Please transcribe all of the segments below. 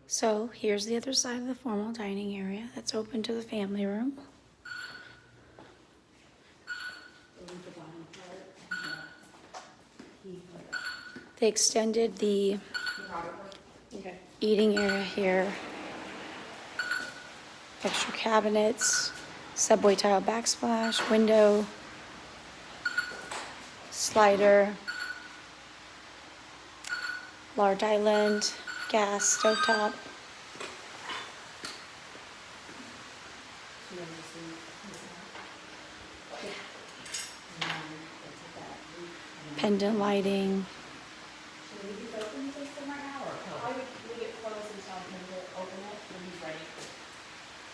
So here's the other side of the formal dining area that's open to the family room. They extended the eating area here. Extra cabinets, subway tile backsplash, window, slider, large island, gas, stovetop. Pendant lighting. Should we just open the system right now or close? I would leave it closed and tell him to open it when he's ready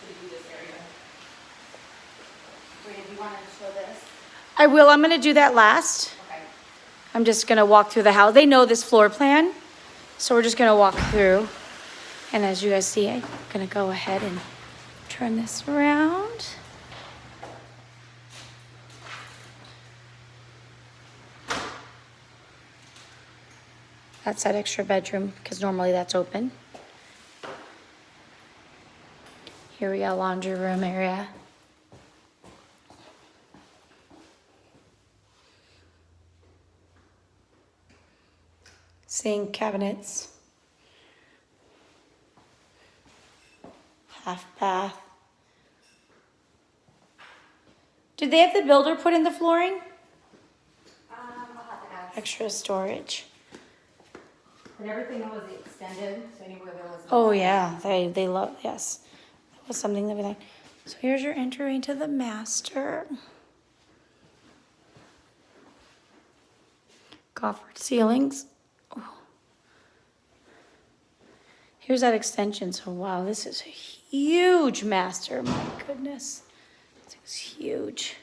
to do this area. Wait, do you want to show this? I will, I'm gonna do that last. Okay. I'm just gonna walk through the house. They know this floor plan, so we're just gonna walk through. And as you guys see, I'm gonna go ahead and turn this around. That's that extra bedroom, because normally that's open. Here we got laundry room area. Sink, cabinets. Half bath. Did they have the builder put in the flooring? I'll have to ask. Extra storage. And everything was extended, so anywhere there was. Oh yeah, they love, yes. That was something that we liked. So here's your entry into the master. Coffered ceilings. Oh. Here's that extension. So wow, this is a huge master. My goodness, this is huge.